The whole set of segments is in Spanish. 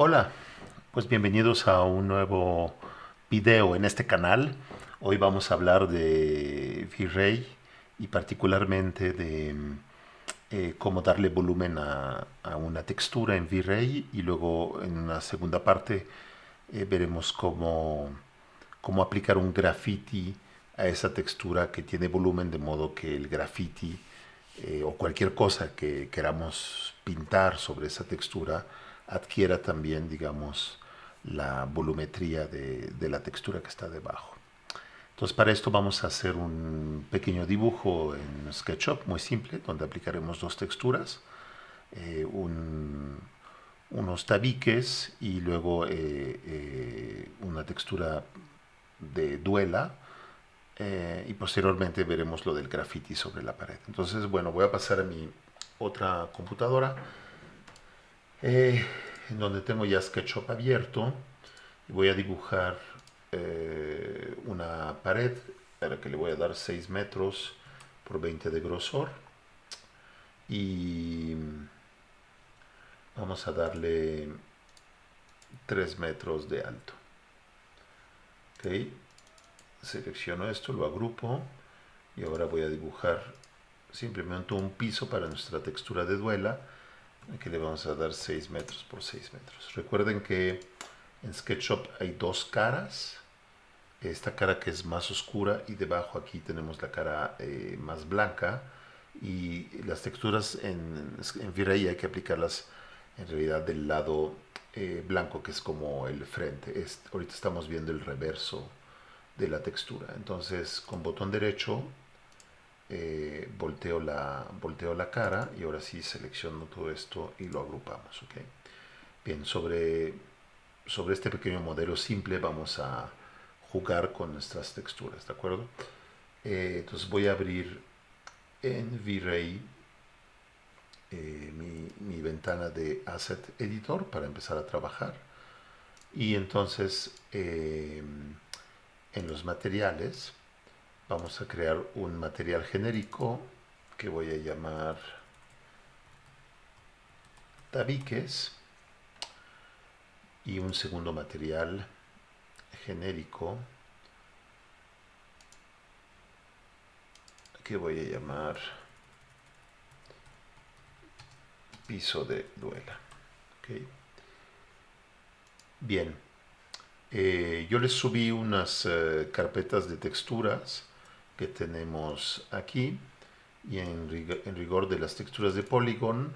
Hola, pues bienvenidos a un nuevo video en este canal. Hoy vamos a hablar de V-Ray y particularmente de cómo darle volumen a una textura en V-Ray, y luego en una segunda parte veremos cómo aplicar un graffiti a esa textura que tiene volumen, de modo que el graffiti o cualquier cosa que queramos pintar sobre esa textura adquiera también, digamos, la volumetría de la textura que está debajo. Entonces, para esto vamos a hacer un pequeño dibujo en SketchUp muy simple, donde aplicaremos dos texturas, eh, un, unos tabiques y luego una textura de duela, y posteriormente veremos lo del graffiti sobre la pared. Entonces, bueno, voy a pasar a mi otra computadora, en donde tengo ya SketchUp abierto, y voy a dibujar una pared a la que le voy a dar 6 metros por 20 de grosor, y vamos a darle 3 metros de alto. Ok, selecciono esto, lo agrupo y ahora voy a dibujar simplemente un piso para nuestra textura de duela, que le vamos a dar 6 metros por 6 metros. Recuerden que en SketchUp hay dos caras, esta cara que es más oscura y debajo aquí tenemos la cara más blanca, y las texturas en V-Ray hay que aplicarlas en realidad del lado blanco, que es como el frente. Ahorita estamos viendo el reverso de la textura. Entonces, con botón derecho volteo la cara y ahora sí selecciono todo esto y lo agrupamos. ¿Okay? Bien, sobre este pequeño modelo simple vamos a jugar con nuestras texturas, ¿de acuerdo? Entonces voy a abrir en V-Ray mi ventana de Asset Editor para empezar a trabajar. Y entonces en los materiales vamos a crear un material genérico que voy a llamar tabiques, y un segundo material genérico que voy a llamar piso de duela. ¿Okay? Bien, yo les subí unas carpetas de texturas que tenemos aquí, y en rigor de las texturas de Polygon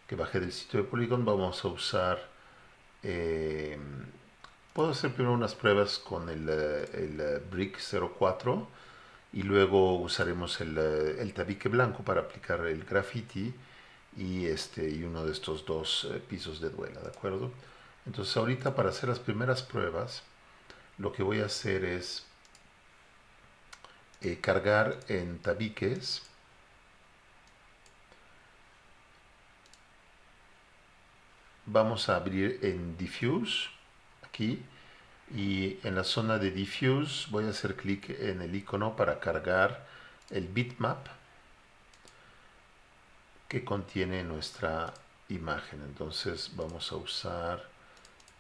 que bajé del sitio de Polygon, vamos a usar eh, puedo hacer primero unas pruebas con el Brick 04, y luego usaremos el tabique blanco para aplicar el graffiti y uno de estos dos pisos de duela, ¿de acuerdo? Entonces ahorita, para hacer las primeras pruebas, lo que voy a hacer es cargar en tabiques. Vamos a abrir en Diffuse aquí, y en la zona de Diffuse voy a hacer clic en el icono para cargar el bitmap que contiene nuestra imagen. Entonces vamos a usar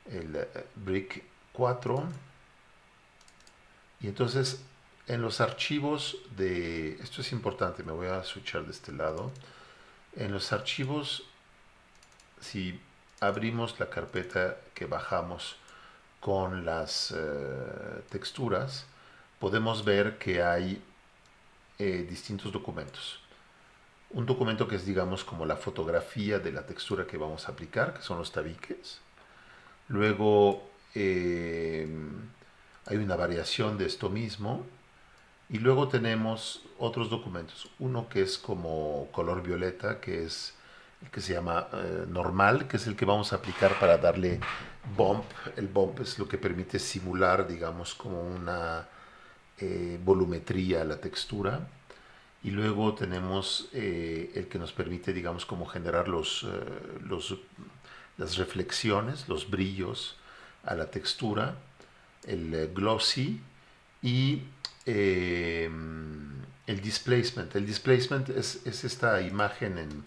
el Brick 4, y entonces en los archivos esto es importante, me voy a switchar de este lado. En los archivos, si abrimos la carpeta que bajamos con las texturas, podemos ver que hay distintos documentos. Un documento que es, digamos, como la fotografía de la textura que vamos a aplicar, que son los tabiques. Luego hay una variación de esto mismo. Y luego tenemos otros documentos. Uno que es como color violeta, que es el que se llama normal, que es el que vamos a aplicar para darle bump. El bump es lo que permite simular, digamos, como una volumetría a la textura. Y luego tenemos el que nos permite, digamos, como generar las reflexiones, los brillos a la textura, el glossy, y eh, el displacement. El displacement es esta imagen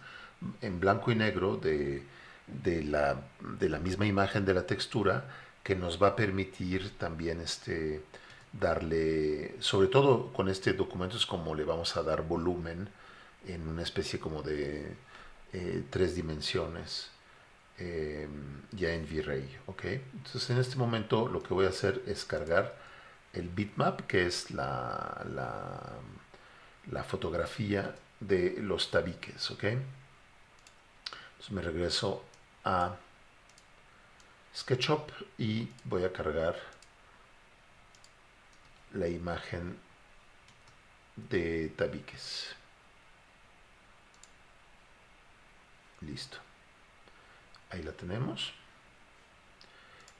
en blanco y negro de la misma imagen de la textura, que nos va a permitir también darle, sobre todo con este documento, es como le vamos a dar volumen en una especie como de 3 dimensiones, ya en V-Ray, ¿ok? Entonces en este momento lo que voy a hacer es cargar el bitmap, que es la fotografía de los tabiques, ¿ok? Entonces me regreso a SketchUp y voy a cargar la imagen de tabiques. Listo. Ahí la tenemos.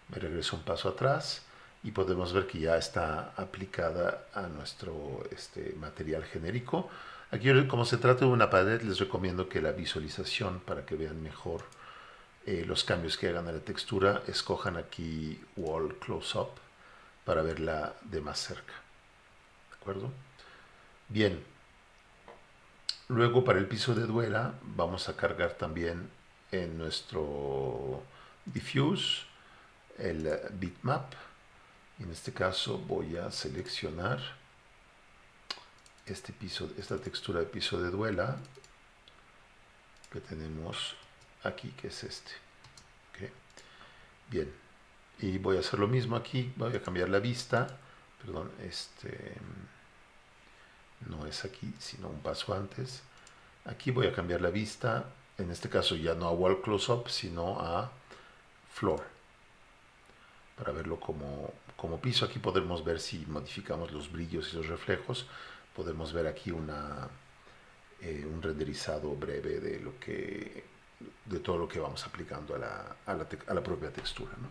Me regreso un paso atrás y podemos ver que ya está aplicada a nuestro material genérico. Aquí, como se trata de una pared, les recomiendo que la visualización, para que vean mejor los cambios que hagan a la textura, escojan aquí Wall Close-Up para verla de más cerca. ¿De acuerdo? Bien. Luego, para el piso de duela, vamos a cargar también en nuestro diffuse el bitmap. En este caso voy a seleccionar esta textura de piso de duela que tenemos aquí, que es este. ¿Okay? Bien, y voy a hacer lo mismo aquí. Voy a cambiar la vista. Perdón, no es aquí, sino un paso antes. Aquí voy a cambiar la vista. En este caso ya no a wall close-up, sino a floor, para verlo como piso. Aquí podemos ver, si modificamos los brillos y los reflejos, podemos ver aquí un renderizado breve de todo lo que vamos aplicando a la propia textura, ¿no?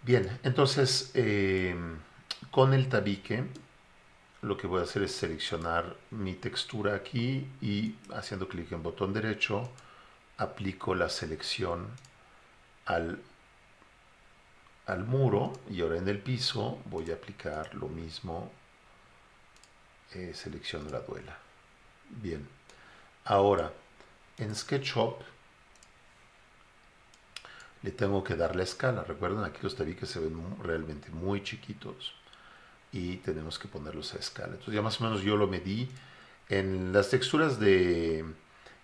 Bien, entonces con el tabique lo que voy a hacer es seleccionar mi textura aquí y, haciendo clic en botón derecho, aplico la selección al muro, y ahora en el piso voy a aplicar lo mismo, selecciono la duela. Bien, ahora en SketchUp le tengo que dar la escala. Recuerden, aquí los tabiques se ven realmente muy chiquitos y tenemos que ponerlos a escala. Entonces ya más o menos yo lo medí. En las texturas de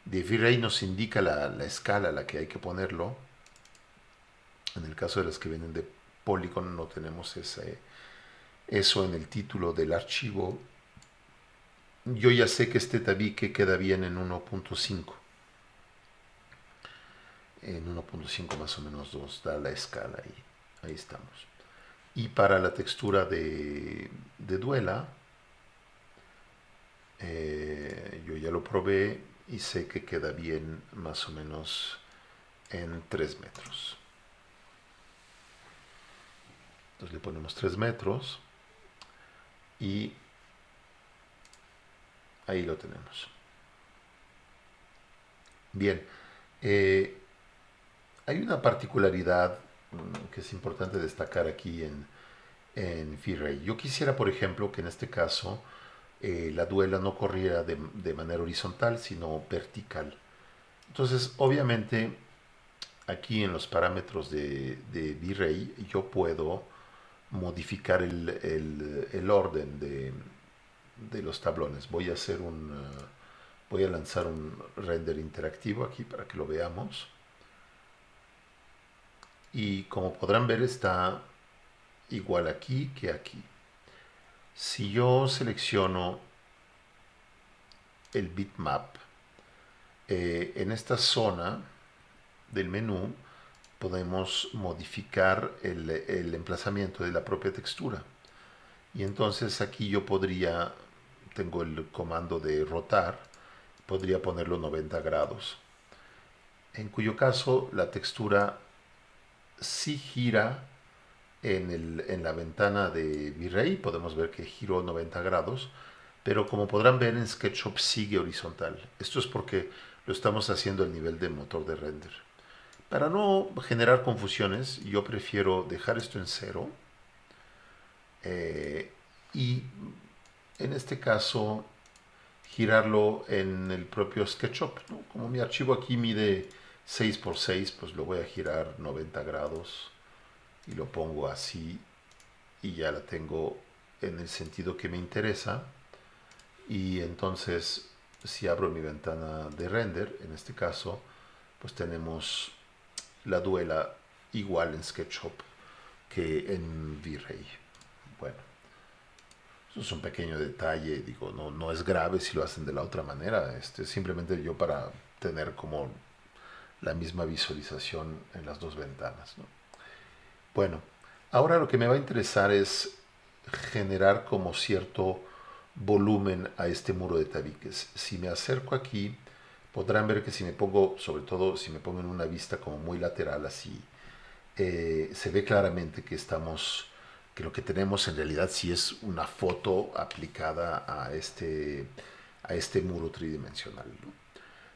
V-Ray nos indica la escala a la que hay que ponerlo. En el caso de las que vienen de Polygon no tenemos eso en el título del archivo. Yo ya sé que este tabique queda bien en 1.5. En 1.5 más o menos nos da la escala ahí. Ahí estamos. Y para la textura de duela, yo ya lo probé y sé que queda bien más o menos en 3 metros. Entonces le ponemos 3 metros y ahí lo tenemos. Bien, hay una particularidad que es importante destacar aquí en V-Ray. Yo quisiera, por ejemplo, que en este caso la duela no corriera de manera horizontal, sino vertical. Entonces, obviamente, aquí en los parámetros de V-Ray yo puedo modificar el orden de los tablones. Voy a lanzar un render interactivo aquí para que lo veamos. Y como podrán ver, está igual aquí que aquí. Si yo selecciono el bitmap, en esta zona del menú podemos modificar el emplazamiento de la propia textura. Y entonces aquí yo tengo el comando de rotar, podría ponerlo 90 grados. En cuyo caso la textura sí gira en la ventana de V-Ray. Podemos ver que giró 90 grados, pero como podrán ver, en SketchUp sigue horizontal. Esto es porque lo estamos haciendo al nivel del motor de render. Para no generar confusiones, yo prefiero dejar esto en 0 y en este caso girarlo en el propio SketchUp, ¿no? Como mi archivo aquí mide 6 por 6, pues lo voy a girar 90 grados y lo pongo así y ya la tengo en el sentido que me interesa. Y entonces, si abro mi ventana de render, en este caso, pues tenemos la duela igual en SketchUp que en V-Ray. Bueno, eso es un pequeño detalle, digo, no es grave si lo hacen de la otra manera, simplemente yo para tener como la misma visualización en las dos ventanas, ¿no? Bueno, ahora lo que me va a interesar es generar como cierto volumen a este muro de tabiques. Si me acerco aquí, podrán ver que si me pongo, sobre todo si me pongo en una vista como muy lateral así, se ve claramente que lo que tenemos en realidad sí es una foto aplicada a este muro tridimensional, ¿no?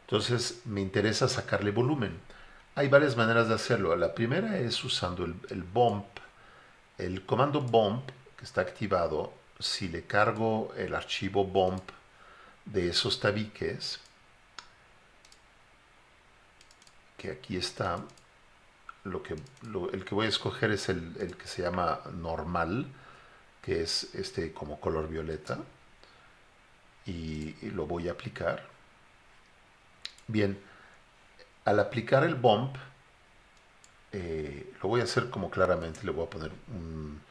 Entonces me interesa sacarle volumen. Hay varias maneras de hacerlo. La primera es usando el bump. El comando bump que está activado, si le cargo el archivo bump de esos tabiques, que aquí está, el que voy a escoger es el que se llama normal, que es este como color violeta, y lo voy a aplicar. Bien, al aplicar el bump, lo voy a hacer como claramente, le voy a poner un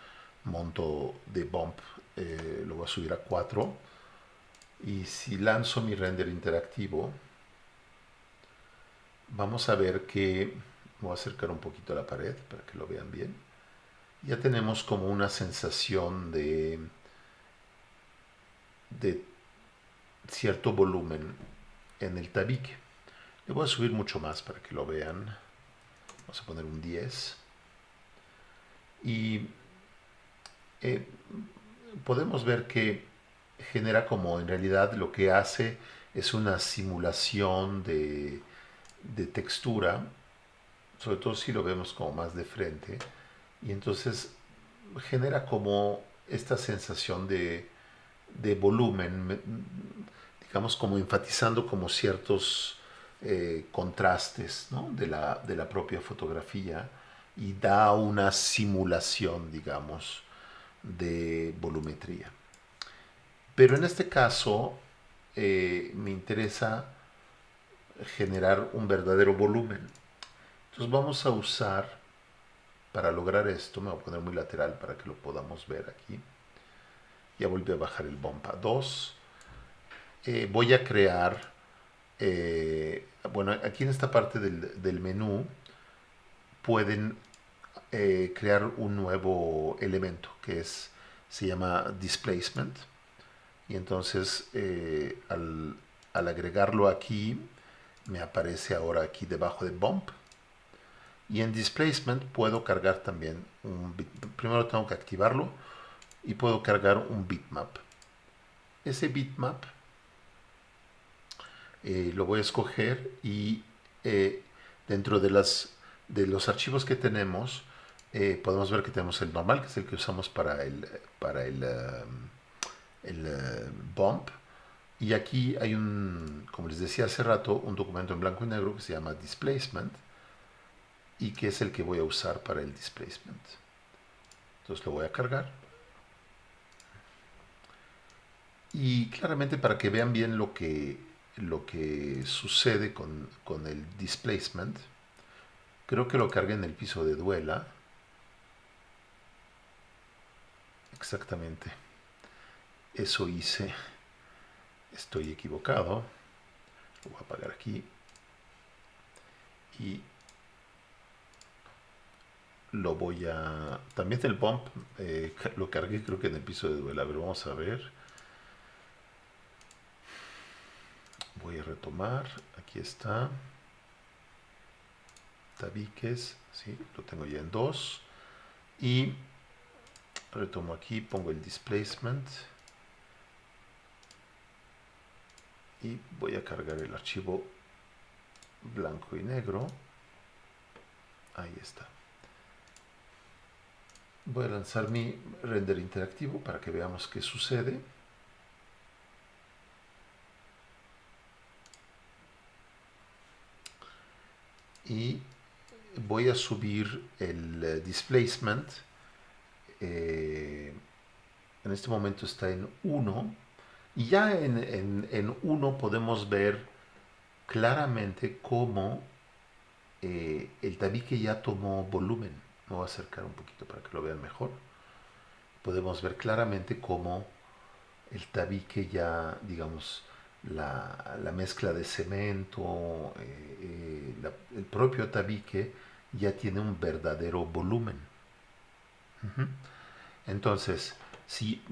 monto de bump, lo voy a subir a 4, y si lanzo mi render interactivo, vamos a ver que, voy a acercar un poquito a la pared para que lo vean bien, ya tenemos como una sensación de cierto volumen en el tabique. Le voy a subir mucho más para que lo vean. Vamos a poner un 10. Y eh, podemos ver que genera como en realidad lo que hace es una simulación de textura, sobre todo si lo vemos como más de frente. Y entonces genera como esta sensación de volumen, digamos como enfatizando como ciertos contrastes, ¿no? De la propia fotografía y da una simulación, digamos, de volumetría. Pero en este caso me interesa generar un verdadero volumen. Entonces vamos a usar, para lograr esto, me voy a poner muy lateral para que lo podamos ver aquí. Ya volví a bajar el bump a 2. Voy a crear, bueno, aquí en esta parte del menú pueden crear un nuevo elemento que se llama displacement. Y entonces al agregarlo aquí, me aparece ahora aquí debajo de bump. Y en displacement puedo cargar también primero tengo que activarlo y puedo cargar un bitmap. Ese bitmap lo voy a escoger y eh, dentro de los archivos que tenemos podemos ver que tenemos el normal, que es el que usamos para el bump. Y aquí hay como les decía hace rato, un documento en blanco y negro que se llama displacement y que es el que voy a usar para el displacement. Entonces lo voy a cargar. Y claramente para que vean bien lo que sucede con el displacement, creo que lo cargué en el piso de duela. Exactamente. Eso hice. Estoy equivocado. Lo voy a apagar aquí. Y lo voy a... También el bump lo cargué creo que en el piso de duela. A ver, vamos a ver. Voy a retomar. Aquí está. Tabiques. Sí, lo tengo ya en 2. Y retomo aquí. Pongo el displacement. Y voy a cargar el archivo blanco y negro. Ahí está. Voy a lanzar mi render interactivo para que veamos qué sucede. y voy a subir el displacement. En este momento está en 1 y ya en 1 podemos ver claramente cómo el tabique ya tomó volumen. Me voy a acercar un poquito para que lo vean mejor. Podemos ver claramente cómo el tabique ya, digamos, la mezcla de cemento, el propio tabique ya tiene un verdadero volumen. Entonces, si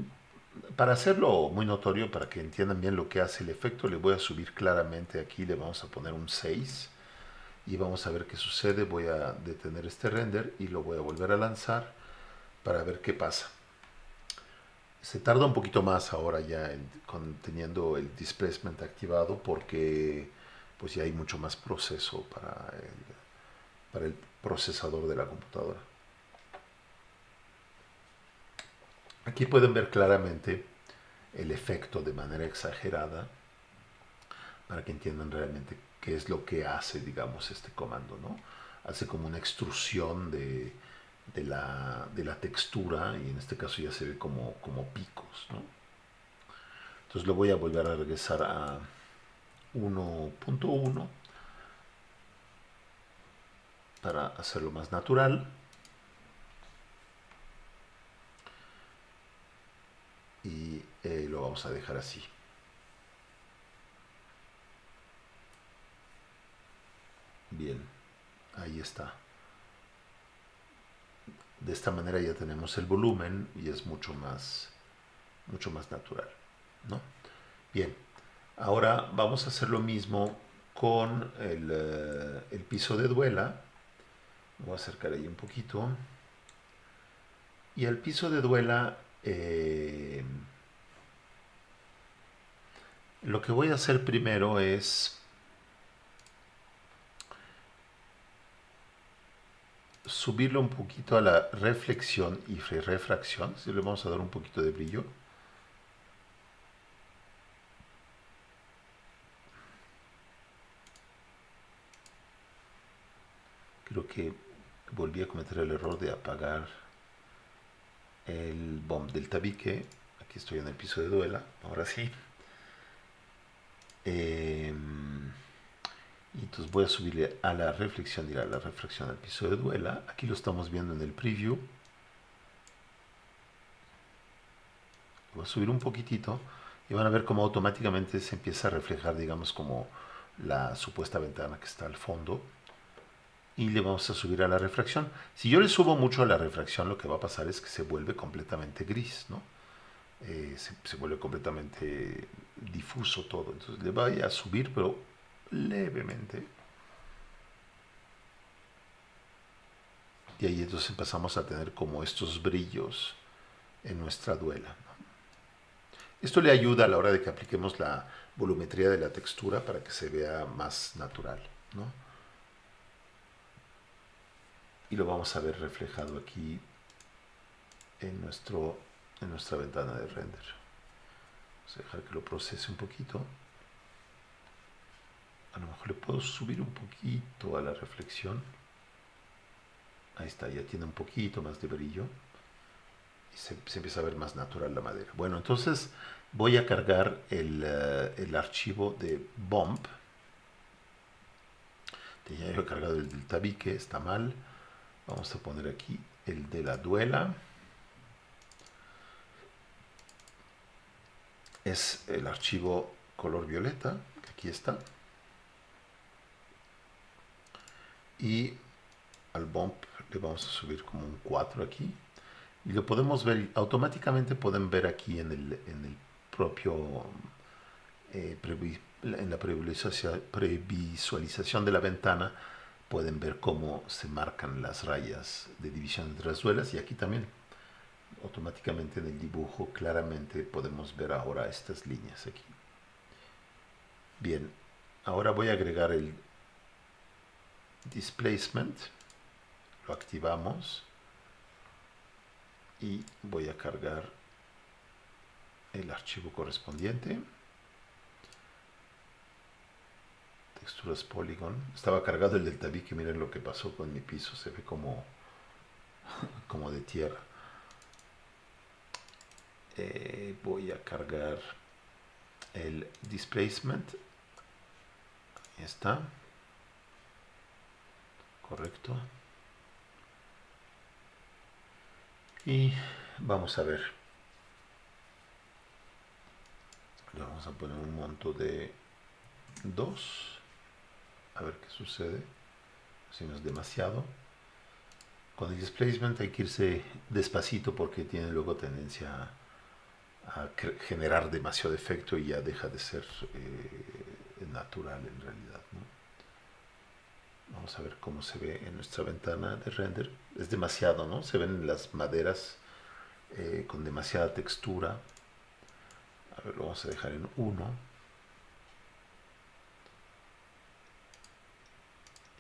para hacerlo muy notorio, para que entiendan bien lo que hace el efecto, le voy a subir claramente aquí, le vamos a poner un 6 y vamos a ver qué sucede. Voy a detener este render y lo voy a volver a lanzar para ver qué pasa. Se tarda un poquito más ahora ya teniendo el displacement activado porque pues ya hay mucho más proceso para el procesador de la computadora. Aquí pueden ver claramente el efecto de manera exagerada para que entiendan realmente qué es lo que hace, digamos, este comando, ¿no? Hace como una extrusión de la textura y en este caso ya se ve como picos, ¿no? Entonces lo voy a volver a regresar a 1.1 para hacerlo más natural y lo vamos a dejar así. Bien, ahí está. De esta manera ya tenemos el volumen y es mucho más natural, ¿no? Bien, ahora vamos a hacer lo mismo con el piso de duela. Voy a acercar ahí un poquito. Y el piso de duela, lo que voy a hacer primero es subirlo un poquito a la reflexión y refracción. Si le vamos a dar un poquito de brillo. Creo que volví a cometer el error de apagar el bomb del tabique. Aquí estoy en el piso de duela. Ahora sí. Y entonces voy a subirle a la reflexión y a la refracción al piso de duela. Aquí lo estamos viendo en el preview. Voy a subir un poquitito y van a ver cómo automáticamente se empieza a reflejar, digamos, como la supuesta ventana que está al fondo. Y le vamos a subir a la refracción. Si yo le subo mucho a la refracción, lo que va a pasar es que se vuelve completamente gris, ¿no? Se vuelve completamente difuso todo. Entonces le voy a subir, pero levemente. Y ahí entonces empezamos a tener como estos brillos en nuestra duela, ¿no? Esto le ayuda a la hora de que apliquemos la volumetría de la textura para que se vea más natural, ¿no? Y lo vamos a ver reflejado aquí en nuestra ventana de render. Vamos a dejar que lo procese un poquito. A lo mejor le puedo subir un poquito a la reflexión. Ahí está, ya tiene un poquito más de brillo. Y se empieza a ver más natural la madera. Bueno, entonces voy a cargar el archivo de bump. Ya he cargado el del tabique, está mal. Vamos a poner aquí el de la duela. Es el archivo color violeta, que aquí está. Y al bump le vamos a subir como un 4 aquí. Y lo podemos ver, automáticamente pueden ver aquí en el propio, en la previsualización de la ventana, pueden ver cómo se marcan las rayas de división entre las duelas. Y aquí también, automáticamente en el dibujo, claramente podemos ver ahora estas líneas aquí. Bien, ahora voy a agregar el displacement, lo activamos y voy a cargar el archivo correspondiente. texturas Polygon. Estaba cargado el del tabique, miren lo que pasó con mi piso, se ve como de tierra. Voy a cargar el displacement. Ahí está. Correcto. Y vamos a ver. Le vamos a poner un monto de 2. A ver qué sucede. Si no es demasiado. Con el displacement hay que irse despacito porque tiene luego tendencia a generar demasiado efecto y ya deja de ser natural en realidad, ¿no? Vamos a ver cómo se ve en nuestra ventana de render. Es demasiado, ¿no? Se ven las maderas con demasiada textura. A ver, lo vamos a dejar en 1.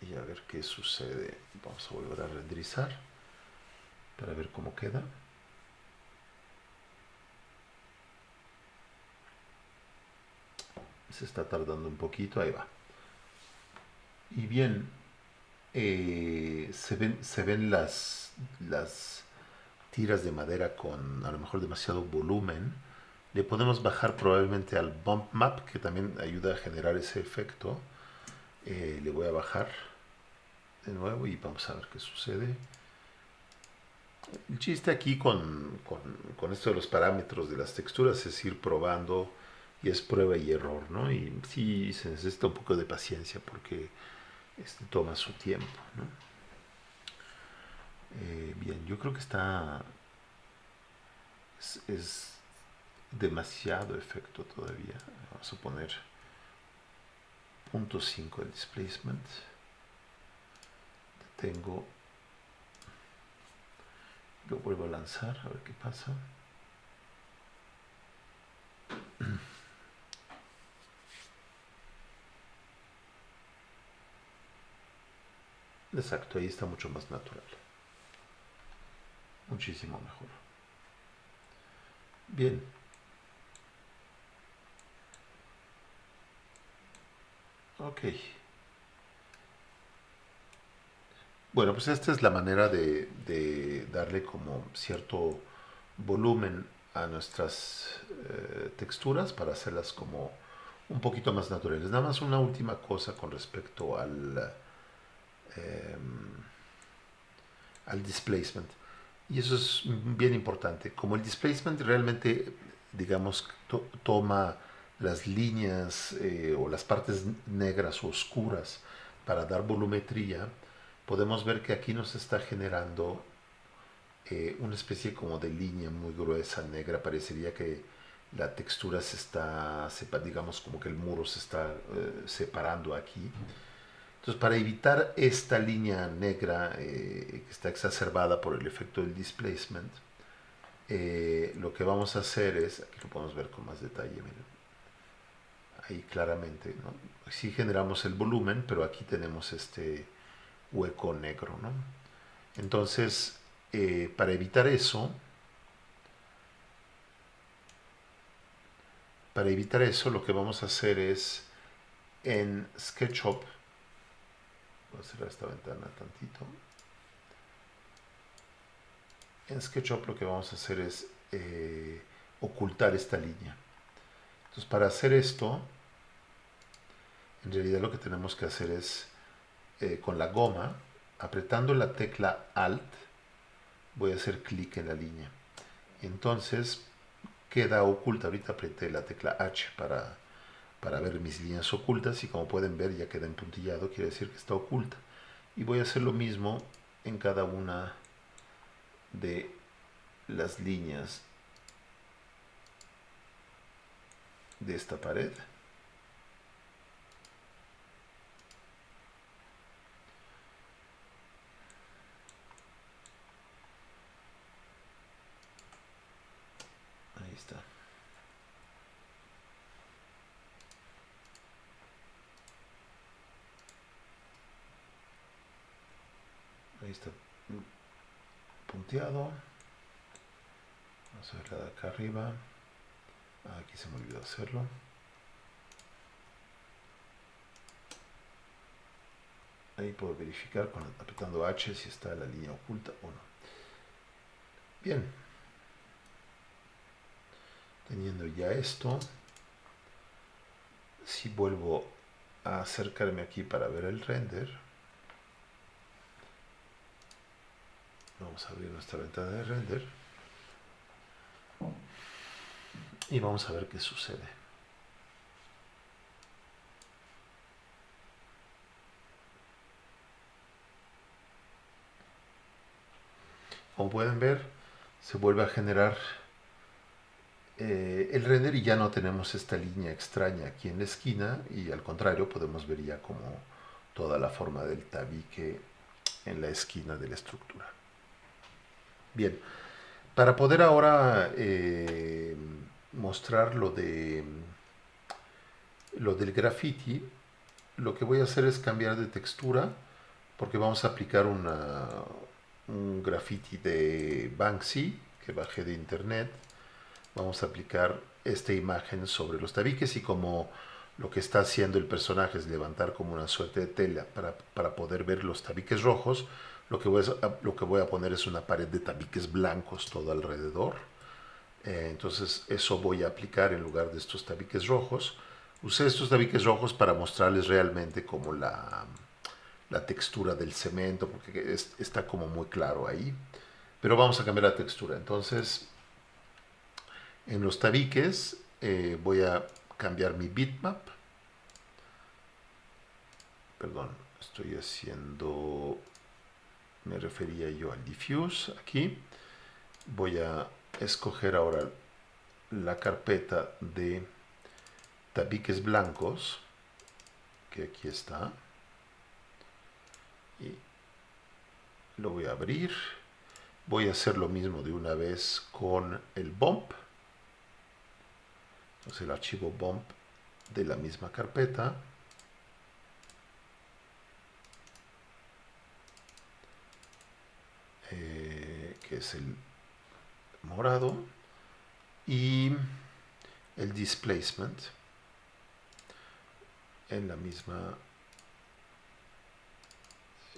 Y a ver qué sucede. Vamos a volver a renderizar para ver cómo queda. Se está tardando un poquito, ahí va. Y bien, se ven las tiras de madera con a lo mejor demasiado volumen. Le podemos bajar probablemente al bump map, que también ayuda a generar ese efecto. Le voy a bajar de nuevo y vamos a ver qué sucede. El chiste aquí con esto de los parámetros de las texturas es ir probando y es prueba y error, ¿no? Y sí se necesita un poco de paciencia porque toma su tiempo, ¿no? Bien, yo creo que es demasiado efecto todavía. Vamos a poner 0.5 el displacement. Detengo. Lo vuelvo a lanzar, a ver qué pasa. Exacto, ahí está mucho más natural. Muchísimo mejor. Bien. Ok. Bueno, pues esta es la manera de darle como cierto volumen a nuestras texturas para hacerlas como un poquito más naturales. Nada más una última cosa con respecto eh, al displacement. Y eso es bien importante. Como el displacement realmente, digamos, toma las líneas o las partes negras o oscuras para dar volumetría, podemos ver que aquí nos está generando una especie como de línea muy gruesa negra. Parecería que la textura digamos como que el muro se está separando aquí. Entonces, para evitar esta línea negra que está exacerbada por el efecto del displacement, lo que vamos a hacer es, aquí lo podemos ver con más detalle, miren, ahí claramente, ¿no? Sí generamos el volumen, pero aquí tenemos este hueco negro, ¿no? Entonces, para evitar eso, lo que vamos a hacer es en SketchUp, voy a cerrar esta ventana tantito. En SketchUp lo que vamos a hacer es ocultar esta línea. Entonces, para hacer esto, en realidad lo que tenemos que hacer es con la goma, apretando la tecla Alt, voy a hacer clic en la línea. Entonces queda oculta. Ahorita apreté la tecla H para ver mis líneas ocultas y como pueden ver ya queda empuntillado, quiere decir que está oculta. Y voy a hacer lo mismo en cada una de las líneas de esta pared. Ahí está. Ahí está punteado. Vamos a ver la de acá arriba. Aquí se me olvidó hacerlo. Ahí puedo verificar apretando H si está la línea oculta o no. Bien. Teniendo ya esto, si vuelvo a acercarme aquí para ver el render, vamos a abrir nuestra ventana de render y vamos a ver qué sucede. Como pueden ver, se vuelve a generar el render y ya no tenemos esta línea extraña aquí en la esquina, y al contrario podemos ver ya como toda la forma del tabique en la esquina de la estructura. Bien, para poder ahora mostrar lo del graffiti, lo que voy a hacer es cambiar de textura, porque vamos a aplicar un graffiti de Banksy que bajé de internet. Vamos a aplicar esta imagen sobre los tabiques, y como lo que está haciendo el personaje es levantar como una suerte de tela para poder ver los tabiques rojos, lo que voy a poner es una pared de tabiques blancos todo alrededor. Entonces eso voy a aplicar en lugar de estos tabiques rojos. Usé estos tabiques rojos para mostrarles realmente como la textura del cemento, porque está como muy claro ahí. Pero vamos a cambiar la textura. Entonces, en los tabiques voy a cambiar mi bitmap. Perdón, estoy haciendo... Me refería yo al diffuse aquí. Voy a escoger ahora la carpeta de tabiques blancos, que aquí está, y lo voy a abrir. Voy a hacer lo mismo de una vez con el bump. Entonces el archivo bump de la misma carpeta. Que es el morado. Y el displacement en la misma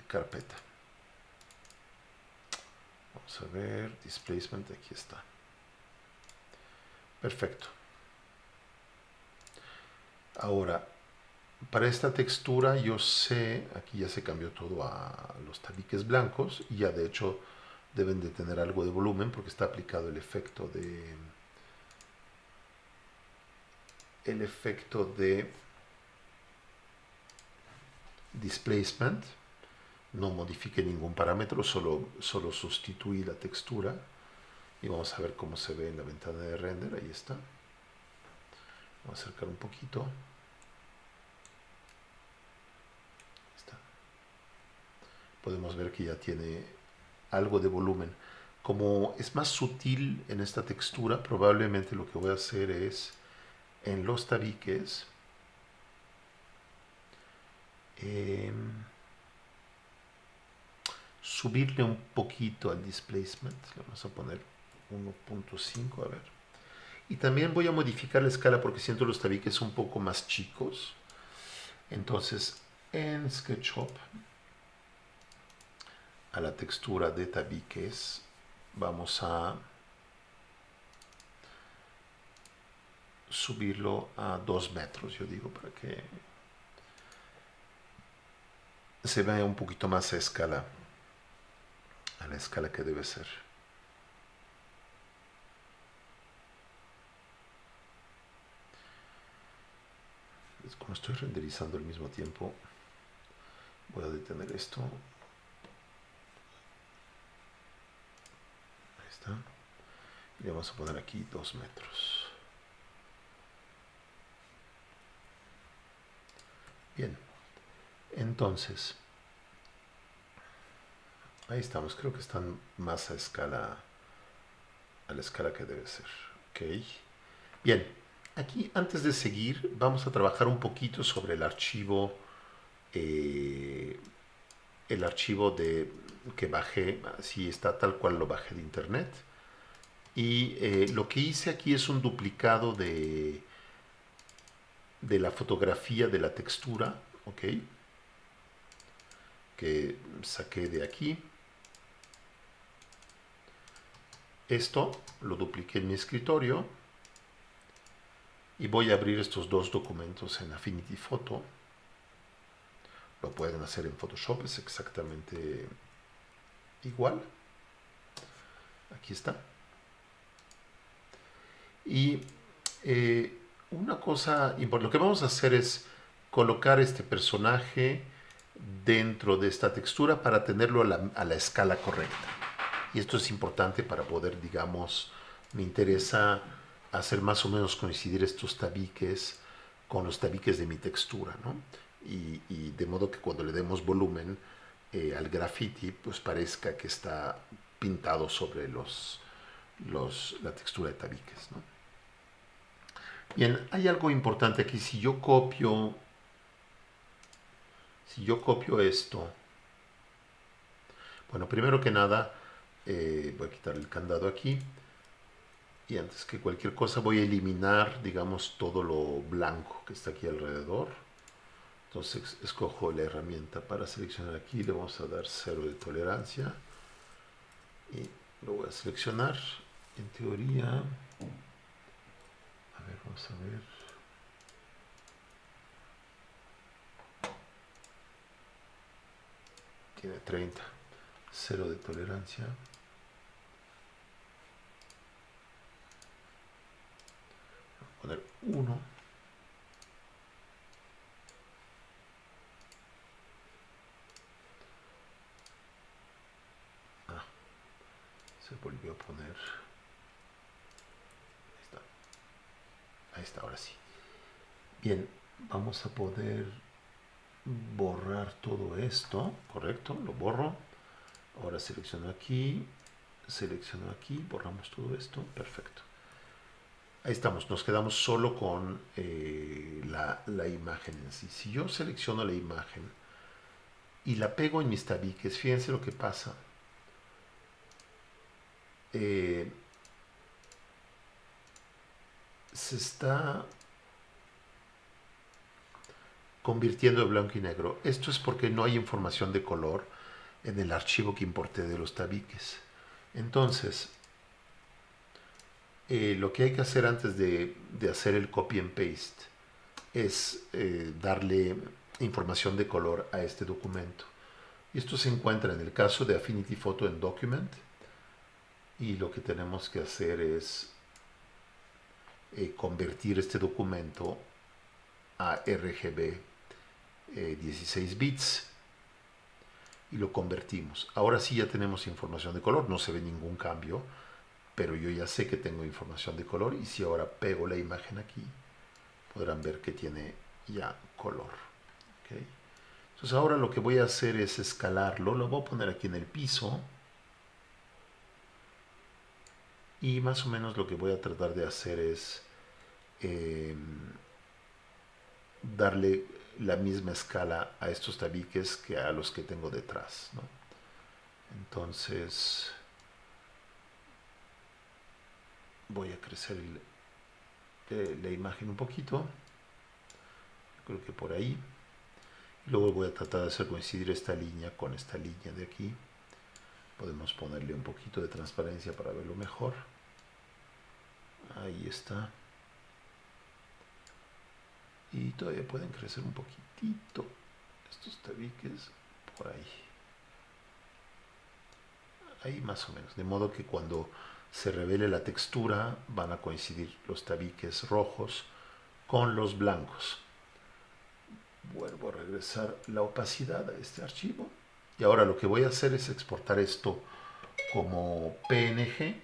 carpeta. Vamos a ver, displacement, aquí está. Perfecto. Ahora, para esta textura yo sé, aquí ya se cambió todo a los tabiques blancos, y ya de hecho deben de tener algo de volumen porque está aplicado el efecto de displacement. No modifique ningún parámetro, solo sustituí la textura, y vamos a ver cómo se ve en la ventana de render. Ahí está. Vamos a acercar un poquito. Ahí está. Podemos ver que ya tiene algo de volumen. Como es más sutil en esta textura, probablemente lo que voy a hacer es, en los tabiques, subirle un poquito al displacement. Le vamos a poner 1.5, a ver. Y también voy a modificar la escala porque siento los tabiques un poco más chicos. Entonces, en SketchUp, a la textura de tabiques, vamos a subirlo a 2 metros, yo digo, para que se vea un poquito más a escala, a la escala que debe ser. Como estoy renderizando al mismo tiempo, voy a detener esto. Ahí está. Y le vamos a poner aquí 2 metros. Bien. Entonces, ahí estamos. Creo que están más a la escala que debe ser. Ok. Bien. Aquí, antes de seguir, vamos a trabajar un poquito sobre el archivo que bajé. Así está, tal cual lo bajé de internet. Y lo que hice aquí es un duplicado de la fotografía de la textura, ¿ok? que saqué de aquí. Esto lo dupliqué en mi escritorio y voy a abrir estos dos documentos en Affinity Photo. Lo pueden hacer en Photoshop, es exactamente igual. Aquí está. Y una cosa importante, lo que vamos a hacer es colocar este personaje dentro de esta textura para tenerlo a la escala correcta. Y esto es importante para poder, digamos, me interesa hacer más o menos coincidir estos tabiques con los tabiques de mi textura, ¿no? Y de modo que cuando le demos volumen al graffiti, pues parezca que está pintado sobre la textura de tabiques, ¿no? Bien, hay algo importante aquí. Si yo copio esto, bueno, primero que nada, voy a quitar el candado aquí. Y antes que cualquier cosa voy a eliminar, digamos, todo lo blanco que está aquí alrededor. Entonces escojo la herramienta para seleccionar aquí. Le vamos a dar 0 de tolerancia. Y lo voy a seleccionar. En teoría, a ver, vamos a ver. Tiene 30. 0 de tolerancia. Poner 1. Se volvió a poner. Ahí está, ahora sí. Bien, vamos a poder borrar todo esto, ¿correcto? Lo borro. Ahora selecciono aquí, borramos todo esto, perfecto. Ahí estamos, nos quedamos solo con la imagen en sí. Si yo selecciono la imagen y la pego en mis tabiques, fíjense lo que pasa. Se está convirtiendo de blanco y negro. Esto es porque no hay información de color en el archivo que importé de los tabiques. Entonces, lo que hay que hacer antes de hacer el copy and paste es darle información de color a este documento. Y esto se encuentra en el caso de Affinity Photo en Document. Y lo que tenemos que hacer es convertir este documento a RGB 16 bits y lo convertimos. Ahora sí ya tenemos información de color, no se ve ningún cambio, pero yo ya sé que tengo información de color y si ahora pego la imagen aquí, podrán ver que tiene ya color. ¿Okay? Entonces ahora lo que voy a hacer es escalarlo, lo voy a poner aquí en el piso y más o menos lo que voy a tratar de hacer es darle la misma escala a estos tabiques que a los que tengo detrás, ¿no? Entonces voy a crecer la imagen un poquito, creo que por ahí. Luego voy a tratar de hacer coincidir esta línea con esta línea de aquí. Podemos ponerle un poquito de transparencia para verlo mejor. Ahí está. Y todavía pueden crecer un poquitito estos tabiques por ahí. Ahí más o menos. De modo que cuando se revele la textura van a coincidir los tabiques rojos con los blancos. Vuelvo a regresar la opacidad a este archivo. Y ahora lo que voy a hacer es exportar esto como PNG.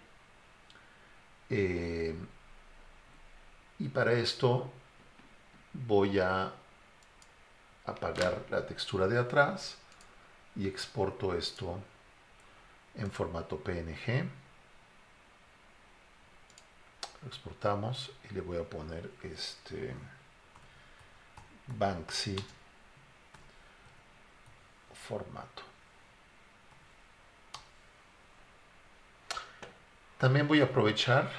Y para esto voy a apagar la textura de atrás y exporto esto en formato PNG. Lo exportamos y le voy a poner Banksy formato. También voy a aprovechar,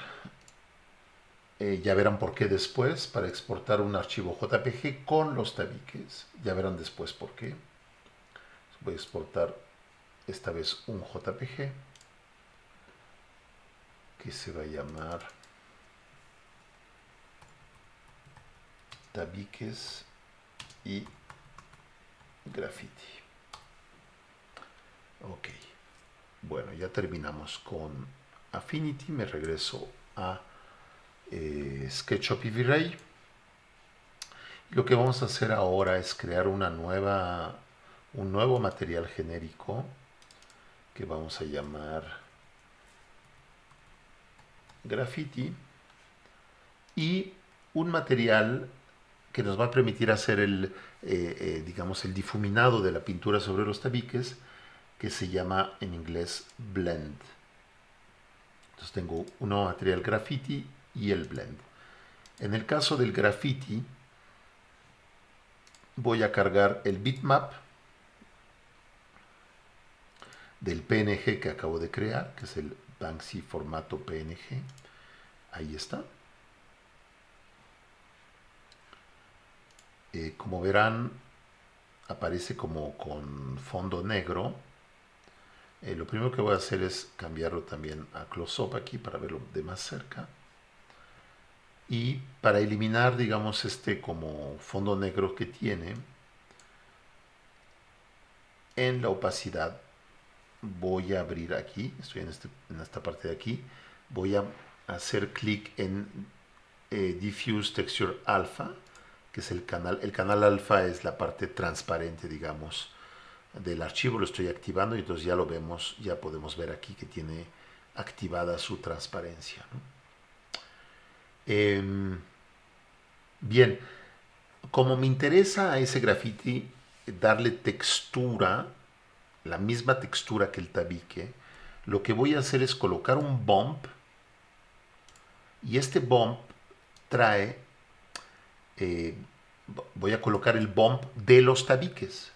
ya verán por qué después, para exportar un archivo JPG con los tabiques. Ya verán después por qué. Voy a exportar esta vez un JPG que se va a llamar tabiques y graffiti. Ok, bueno, ya terminamos con Affinity. Me regreso a SketchUp y V-Ray. Lo que vamos a hacer ahora es crear un nuevo material genérico que vamos a llamar graffiti, y un material que nos va a permitir hacer digamos, el difuminado de la pintura sobre los tabiques, que se llama en inglés blend. Entonces tengo un nuevo material graffiti y el blend. En el caso del graffiti, voy a cargar el bitmap del PNG que acabo de crear, que es el Banksy formato PNG. Ahí está. Como verán, aparece como con fondo negro. Lo primero que voy a hacer es cambiarlo también a close-up aquí para verlo de más cerca. Y para eliminar, digamos, este como fondo negro que tiene, en la opacidad voy a abrir aquí, estoy en esta parte de aquí, voy a hacer clic en Diffuse Texture Alpha, que es el canal alfa es la parte transparente, digamos, del archivo. Lo estoy activando y entonces ya lo vemos, ya podemos ver aquí que tiene activada su transparencia, ¿no? Bien, como me interesa a ese graffiti darle textura, la misma textura que el tabique, lo que voy a hacer es colocar un bump, y este bump trae, eh, voy a colocar el bump de los tabiques.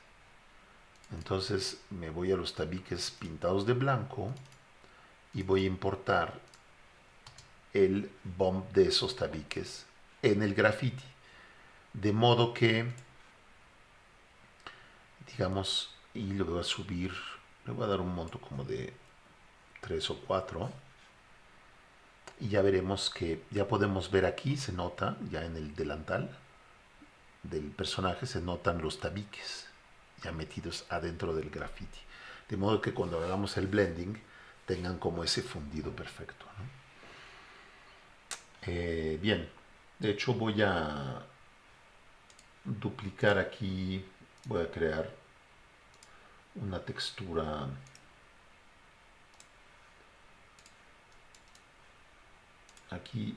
Entonces me voy a los tabiques pintados de blanco y voy a importar el bump de esos tabiques en el graffiti. De modo que, digamos, y lo voy a subir, le voy a dar un monto como de 3 o 4. Y ya veremos que ya podemos ver aquí, se nota ya en el delantal del personaje, se notan los tabiques ya metidos adentro del graffiti. De modo que cuando hagamos el blending tengan como ese fundido perfecto, ¿no? Bien, de hecho voy a duplicar aquí, voy a crear una textura aquí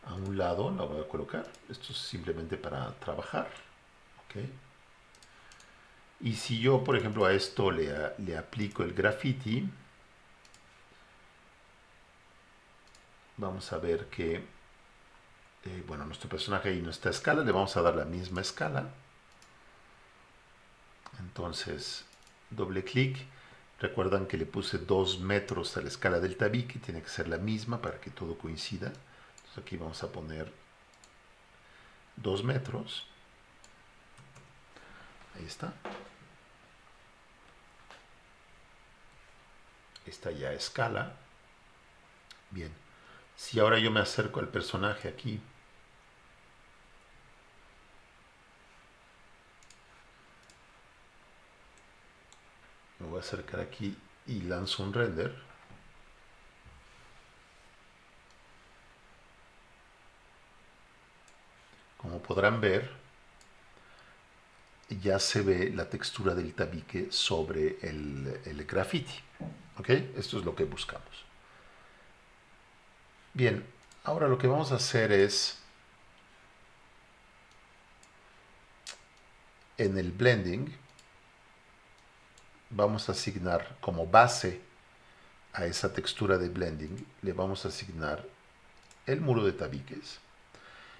a un lado, la voy a colocar. Esto es simplemente para trabajar, ¿ok? Y si yo, por ejemplo, a esto le aplico el graffiti, vamos a ver que, bueno, nuestro personaje ahí no está a escala, le vamos a dar la misma escala. Entonces, doble clic. Recuerdan que le puse 2 metros a la escala del tabique, tiene que ser la misma para que todo coincida. Entonces aquí vamos a poner 2 metros. Ahí está. Está ya a escala. Bien. Si ahora yo me acerco al personaje aquí, me voy a acercar aquí y lanzo un render. Como podrán ver, ya se ve la textura del tabique sobre el graffiti. ¿Ok? Esto es lo que buscamos. Bien, ahora lo que vamos a hacer es, en el blending, vamos a asignar como base a esa textura de blending, le vamos a asignar el muro de tabiques.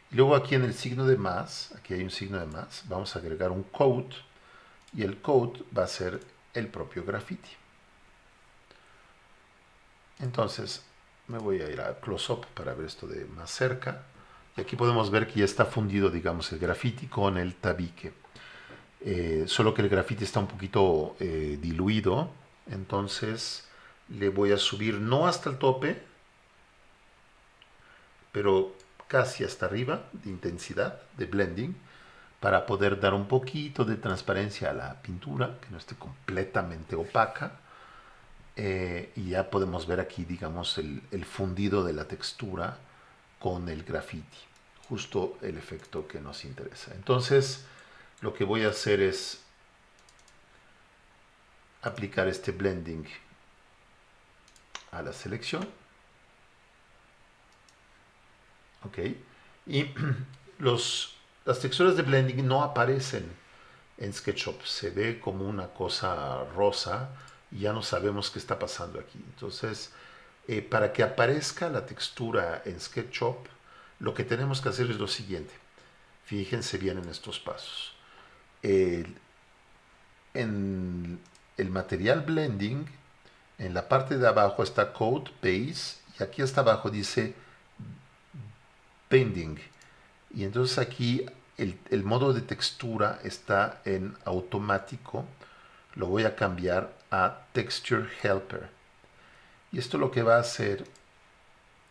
Y luego aquí en el signo de más, aquí hay un signo de más, vamos a agregar un code, y el code va a ser el propio graffiti. Entonces me voy a ir a close-up para ver esto de más cerca. Y aquí podemos ver que ya está fundido, digamos, el graffiti con el tabique. Solo que el graffiti está un poquito diluido. Entonces le voy a subir no hasta el tope, pero casi hasta arriba de intensidad, de blending, para poder dar un poquito de transparencia a la pintura, que no esté completamente opaca. Y ya podemos ver aquí, digamos, el fundido de la textura con el graffiti, justo el efecto que nos interesa. Entonces, lo que voy a hacer es aplicar este blending a la selección. Ok. Y las texturas de blending no aparecen en SketchUp. Se ve como una cosa rosa y ya no sabemos qué está pasando aquí. Entonces, para que aparezca la textura en SketchUp, lo que tenemos que hacer es lo siguiente. Fíjense bien en estos pasos. En el material blending, en la parte de abajo está Code, Base, y aquí hasta abajo dice Bending. Y entonces aquí el modo de textura está en automático. Lo voy a cambiar a Texture Helper. Y esto lo que va a hacer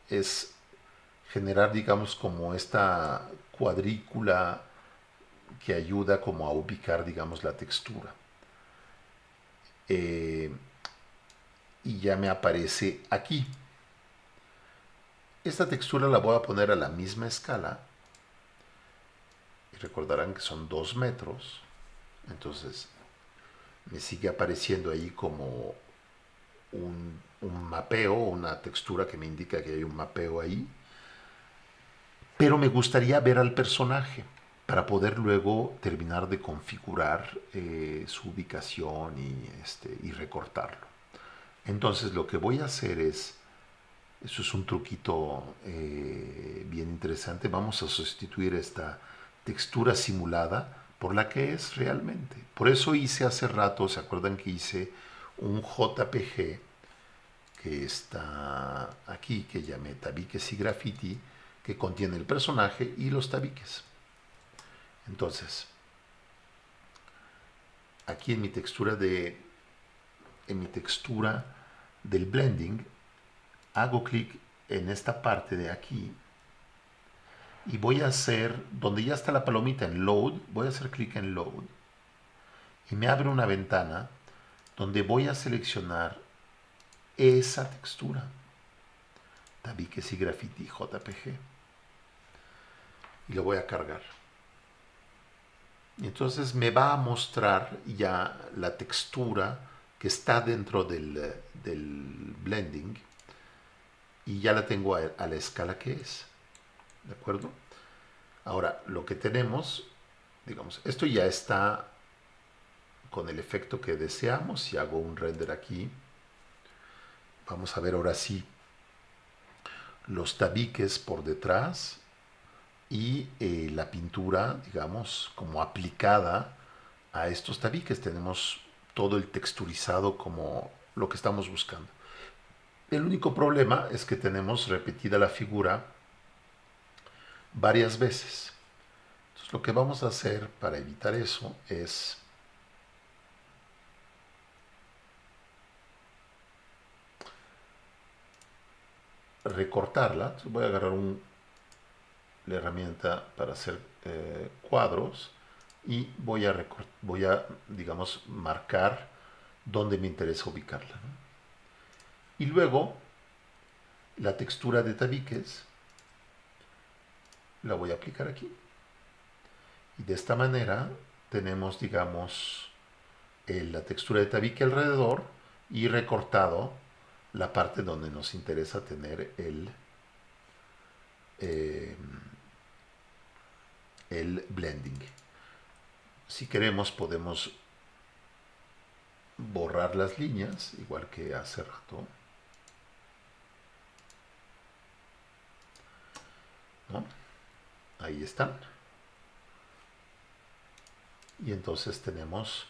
es generar, digamos, como esta cuadrícula que ayuda como a ubicar, digamos, la textura. Y ya me aparece aquí. Esta textura la voy a poner a la misma escala. Y recordarán que son 2 metros. Entonces me sigue apareciendo ahí como un mapeo, una textura que me indica que hay un mapeo ahí. Pero me gustaría ver al personaje para poder luego terminar de configurar su ubicación y recortarlo. Entonces lo que voy a hacer es, eso es un truquito bien interesante, vamos a sustituir esta textura simulada por la que es realmente. Por eso hice hace rato, ¿se acuerdan que hice un JPG que está aquí, que llamé tabiques y graffiti, que contiene el personaje y los tabiques? Entonces, aquí en mi textura del blending, hago clic en esta parte de aquí y voy a hacer, donde ya está la palomita en Load, voy a hacer clic en Load y me abre una ventana donde voy a seleccionar esa textura, tabiques y graffiti JPG, y lo voy a cargar. Y entonces me va a mostrar ya la textura que está dentro del blending y ya la tengo a la escala que es. ¿De acuerdo? Ahora, lo que tenemos, digamos, esto ya está con el efecto que deseamos. Si hago un render aquí, vamos a ver ahora sí los tabiques por detrás y la pintura, digamos, como aplicada a estos tabiques. Tenemos todo el texturizado como lo que estamos buscando. El único problema es que tenemos repetida la figura varias veces. Entonces lo que vamos a hacer para evitar eso es recortarla. Entonces voy a agarrar la herramienta para hacer cuadros y voy a, digamos, marcar dónde me interesa ubicarla, ¿no? Y luego la textura de tabiques la voy a aplicar aquí. Y de esta manera tenemos, digamos, la textura de tabique alrededor y recortado la parte donde nos interesa tener eh, el blending. Si queremos podemos borrar las líneas, igual que hace rato, ¿no? Ahí están. Y entonces tenemos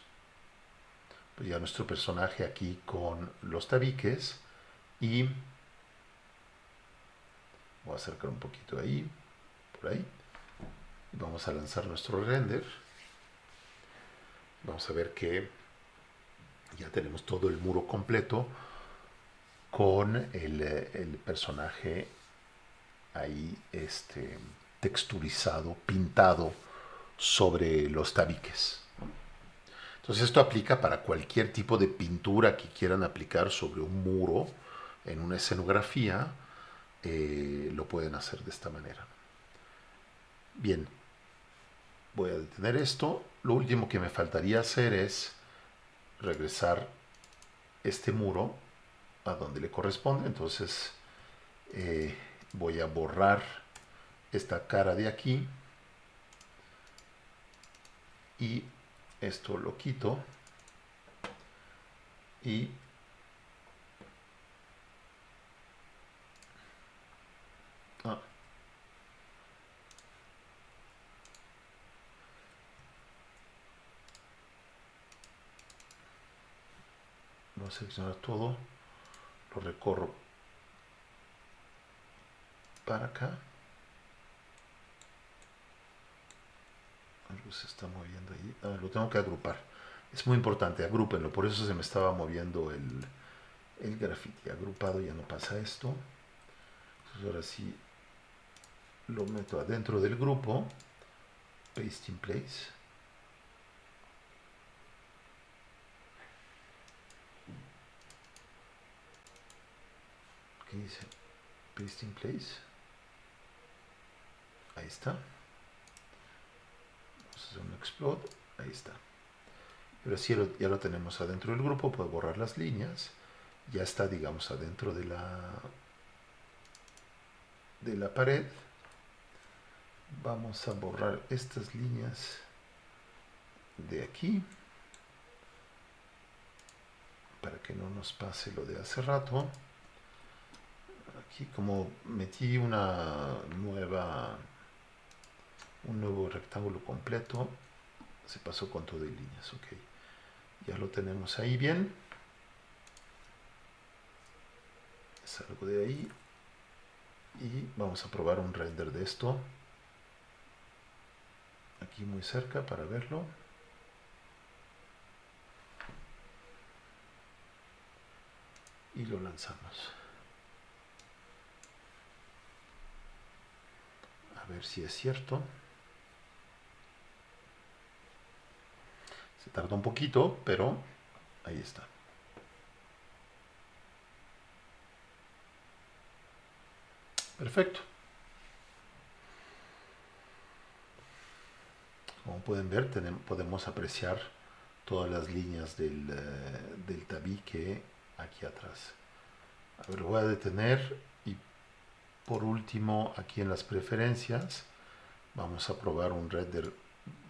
pues ya nuestro personaje aquí con los tabiques y voy a acercar un poquito ahí, por ahí. Y vamos a lanzar nuestro render. Vamos a ver que ya tenemos todo el muro completo con el personaje ahí texturizado, pintado sobre los tabiques. Entonces esto aplica para cualquier tipo de pintura que quieran aplicar sobre un muro en una escenografía, lo pueden hacer de esta manera. Bien, voy a detener esto. Lo último que me faltaría hacer es regresar este muro a donde le corresponde. Entonces voy a borrar esta cara de aquí y esto lo quito y voy a seleccionar todo, lo recorro para acá. Algo se está moviendo ahí. Lo tengo que agrupar. Es muy importante, agrúpenlo. Por eso se me estaba moviendo el graffiti. Agrupado, ya no pasa esto. Entonces ahora sí lo meto adentro del grupo. Paste in place. ¿Qué dice? Paste in place. Ahí está. Vamos a hacer un explode. Ahí está. Pero si ya lo tenemos adentro del grupo, puedo borrar las líneas. Ya está, digamos, adentro de la pared. Vamos a borrar estas líneas de aquí para que no nos pase lo de hace rato. Aquí como metí un nuevo rectángulo completo, se pasó con todo de líneas. Ok, ya lo tenemos ahí bien. Salgo de ahí y vamos a probar un render de esto aquí muy cerca para verlo. Y lo lanzamos. A ver si es cierto. Se tarda un poquito, pero ahí está. Perfecto. Como pueden ver, podemos apreciar todas las líneas del tabique aquí atrás. A ver, lo voy a detener y por último, aquí en las preferencias, vamos a probar un render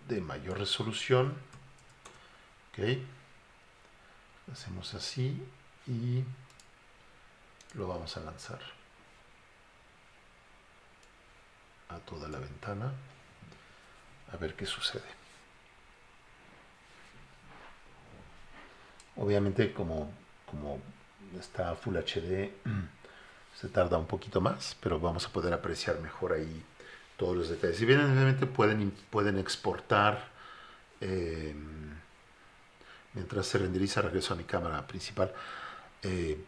de mayor resolución. Ok. Hacemos así y lo vamos a lanzar a toda la ventana. A ver qué sucede. Obviamente como está Full HD se tarda un poquito más, pero vamos a poder apreciar mejor ahí todos los detalles. Si bien obviamente pueden exportar eh, mientras se renderiza, regreso a mi cámara principal, eh,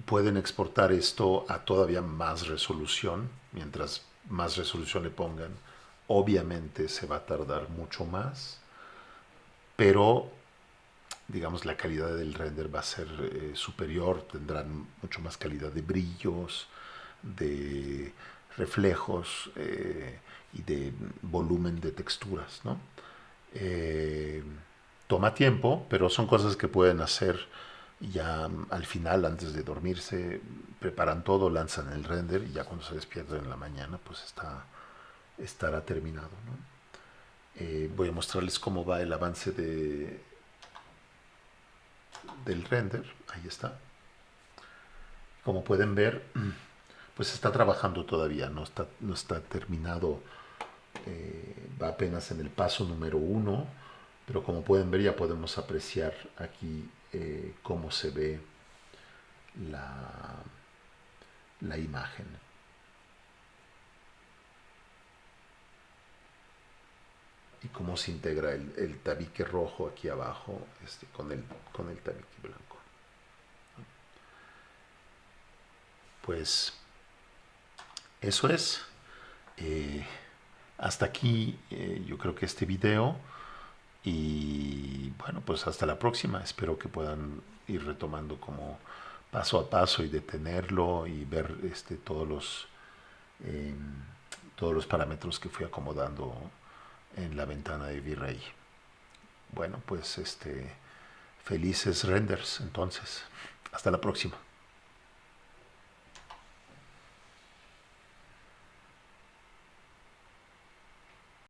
pueden exportar esto a todavía más resolución. Mientras más resolución le pongan, obviamente se va a tardar mucho más, pero digamos la calidad del render va a ser superior, tendrán mucho más calidad de brillos, de reflejos y de volumen de texturas, ¿no? Eh, Toma tiempo, pero son cosas que pueden hacer ya al final, antes de dormirse, preparan todo, lanzan el render y ya cuando se despiertan en la mañana, pues estará terminado, ¿no? Voy a mostrarles cómo va el avance del render. Ahí está. Como pueden ver, pues está trabajando todavía, no está terminado, va apenas en el paso número 1, pero como pueden ver ya podemos apreciar aquí cómo se ve la imagen. y cómo se integra el tabique rojo aquí abajo con el tabique blanco. Pues eso es. Eh, Hasta aquí yo creo que este video. Y bueno, pues hasta la próxima. Espero que puedan ir retomando como paso a paso y detenerlo y ver eh, todos los parámetros que fui acomodando en la ventana de V-Ray. Bueno, pues felices renders entonces. Hasta la próxima.